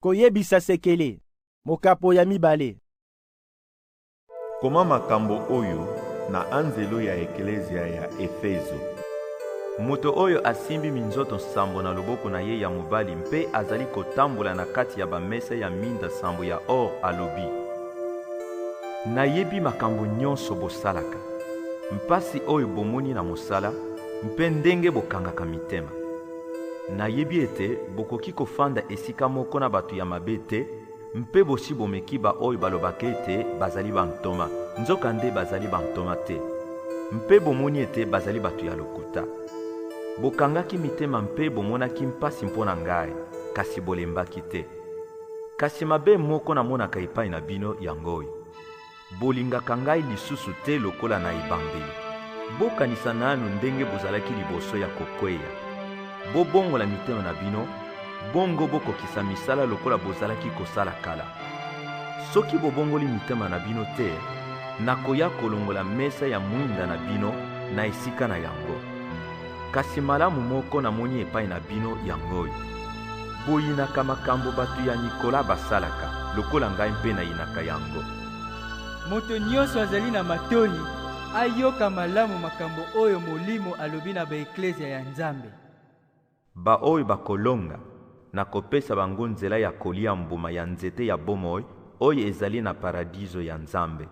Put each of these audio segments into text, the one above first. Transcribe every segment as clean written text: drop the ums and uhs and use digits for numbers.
Koyebisa sekele, mokapo ya mibale. Koma makambo oyo na anzelo ya eklezia ya Efezo. Moto oyo asimbi minzoto sambo na loboko na ye ya mobali mpe azali kotambola na kati ya bamesa ya minda sambo ya or alobi: nayebi makambo nyonso bosalaka, mpasi oyo bomoni na mosala, mpe ndenge bokangaka mitema. Nayebi ete bokoki kofanda esika moko na bato ya mabe te, mpe bosi bomeki ba oyo balobaka ete bazali bantoma, nzokande bazali bantoma te, mpe bomoni ete bazali bato ya lokuta. Bokangaki mitema mpe bomonaki mpasi mpo na ngai, kasi bolembaki te. Kasi mabe moko namonaka epai na bino yangoyi: bolingaka ngai lisusu te lokola na ebambeli. Bokanisa nanu ndenge bozalaki liboso ya kokweya. Bobongola mitema na bino, bongo bokokisa misala lokola bozalaki kosala kala. Soki bobongoli mitema na bino te, nakoya kolongola mesa ya mwinda na bino na esika na yango. Kasi malamu moko namoni epai na bino yangoyi: boyinaka makambo bato ya Nikola basalaka, lokola ngai mpe nayinaka yango. Moto nyonso azali na matoi ayoka malamu makambo oyo Molimo alobi na baeklezia ya Nzambe. Ba oyo bakolonga, nakopesa bango nzela ya kolia mbuma ya nzete ya bomoi oyo ezali na paradiso ya Nzambe.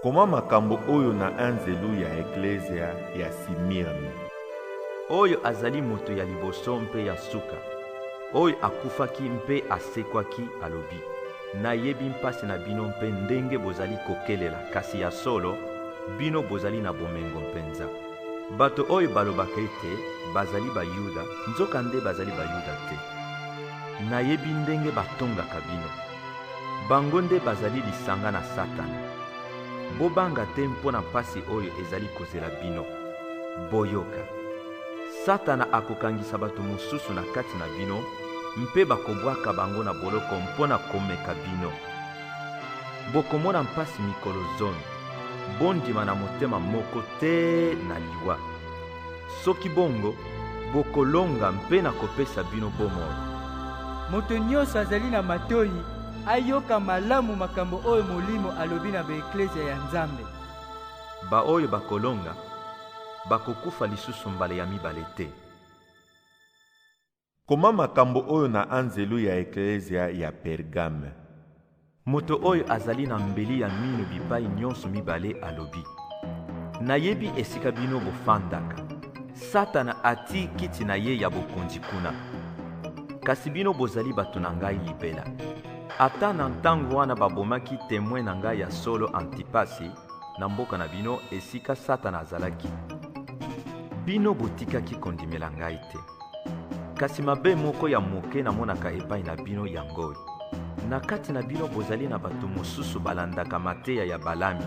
Koma makambo oyo na anzelu ya eklezia ya Simirni. Oyo azali moto ya liboso mpe ya suka, oyo akufaki mpe asekwaki alobi: nayebi mpasi na bino mpe ndenge bozali kokelela, kasi ya solo bino bozali na bomengo mpenza. Bato oyo balobaka ete bazali bayuda, nzokande bazali bayuda te. Nayebi ndenge batongaka bino, bango nde bazali lisanga na Satana. Bobanga te mpo na mpasi oyo ezali kozela bino. Boyoka, Satana akokangisa bato mosusu na kati na bino, mpe bakobwaka bango na boloko mpo na komeka bino. Bokomona mpasi mikolo zomi, bondima na motema moko te na liwa. Soki bongo, bokolonga mpe na kopesa bino bomoi. Moto nyonso azali na matoi ayoka malamu makambo oyo Molimo alobi na baeklezia ya Nzambe. Ba oyo bakolonga bakokufa lisusu mbala ya mibale te. Koma makambo oyo na anzelu ya eklezia ya Pergame. Moto oyo azali na mbeli ya mino bipai nyonso mibale alobi: nayebi esika bino bofandaka. Satana ati kiti na ye ya bokonzi kuna. Kasi bino bozali bato na ngai libela. Ata na ntango wana babomaki témoin na ngai ya solo Antipasi na mboka na bino esika Satana azalaki, bino botikaki kondimela ngai te. Kasi mabe moko ya moke namonaka epai na bino yangoyi: na kati na bino bozali na bato mosusu balandaka mateya ya Balami.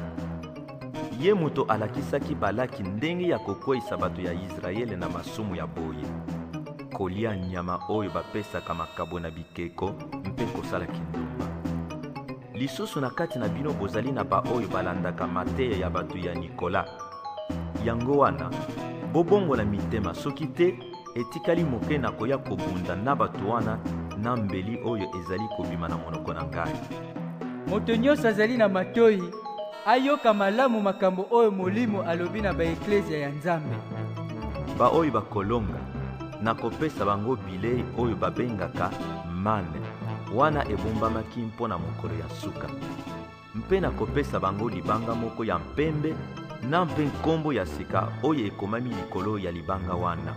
Ye moto alakisaki Balaki ndenge ya kokweyisa bato ya Israele na masumu ya boye: kolia nyama oyo bapesaka makabo na bikeko mpe kosala kindumba. Lisusu na kati na bino bozali na ba oyo balandaka mateya ya bato ya Nikola. Yango wana, bobongola mitema, soki te etikali moke na koya kobunda na bato wana na mbeli oyo ezali kobima na monoko na ngai. Moto nyonso azali na matoi ayoka malamu makambo oyo Molimo alobi na baeklezia ya Nzambe. Ba oyo bakolonga, nakopesa bango bilei oyo babengaka mane, wana ebombamaki mpo na mokolo ya suka. Mpe nakopesa bango libanga moko ya mpembe na mpe nkombo ya sika oyo ekomami likolo ya libanga wana.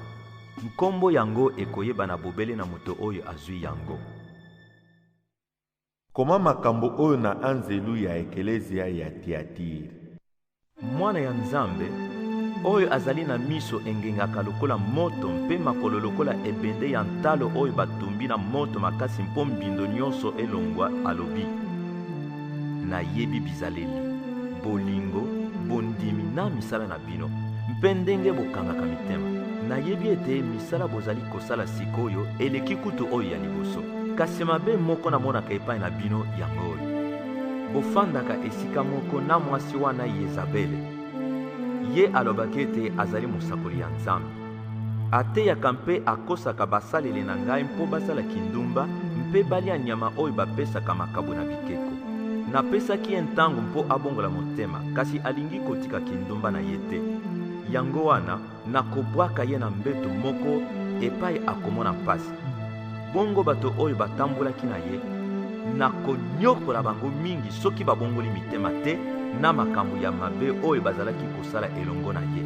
Nkombo yango ekoyeba na bobele na moto oyo azwi yango. Koma makambo oyo na anzelu ya eklezia ya Tiatiri. Mwana ya Nzambe oyo azali na miso engengaka lokola moto mpe makolo lokola ebende ya ntalo oyo batumbi na moto makasi mpo mbindo nyonso elongwa alobi: nayebi bizaleli, bolingo, bondimi na misala na bino, mpe ndenge bokangaka mitema. Nayebi ete misala bozali kosala sikoyo eleki kutu oyo ya liboso. Kasi mabe moko namonaka epai na bino yangoyi: bofandaka esika moko na mwasi wana Yezabele. Ye alobaki ete azali mosakoli ya Nzambe. ateyaka mpe akosaka basaleli na ngai mpo basala kindumba mpe balia nyama oyo bapesaka makabo na bikeko. Napesaki ye ntango mpo abongola motema, kasi alingi kotika kindumba na ye te. Yango wana nakobwaka ye na mbeto moko epai akomona mpasi. Bongo bato oyo batambolaki na ye nakonyokola bango mingi soki babongoli mitema te na makambo ya mabe oyo bazalaki kosala elongo na ye.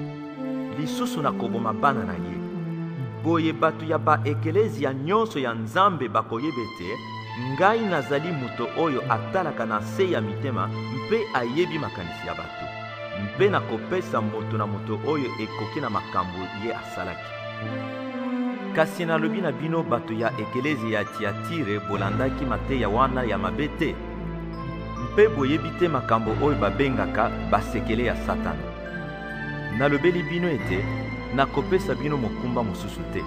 Lisusu nakoboma bana na ye. Boye bato ya baekelezia nyonso ya Nzambe bakoyeba ete ngai nazali moto oyo atalaka na se ya mitema mpe ayebi makanisi ya bato, mpe nakopesa moto na moto oyo ekoki na makambo ye asalaki. Kasi nalobi na bino bato ya ekelezia ya Tiatire bolandaki mateya wana ya mabe te, mpe boyebi te makambo oyo babengaka basekele ya Satana. Nalobeli bino ete nakopesa bino mokumba mosusu te,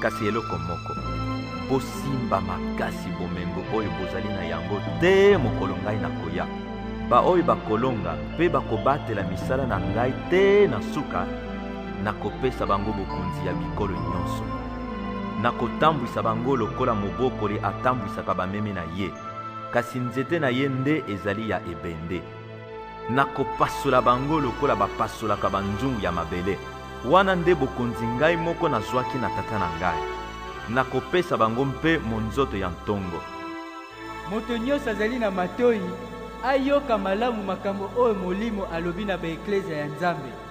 kasi eloko moko: bosimba makasi bomengo oyo bozali na yango te mokolo ngai nakoya. Baoyo bakolonga mpe bakobatela misala na ngai te na suka, nakopesa bango bokonzi ya bikolo nyonso. Nakotambwisa bango lokola mobokoli atambwisaka bameme na ye, kasi nzete na ye nde ezali ya ebende. Nakopasola bango lokola bapasolaka banzungu ya mabele. Wana nde bokonzi ngai moko nazwaki na tata na ngai. Nakopesa bango mpe monzoto ya ntongo. Moto nyonso azali na matoi ayoka malamu makambo oyo Molimo alobi na baeklezia ya Nzambe.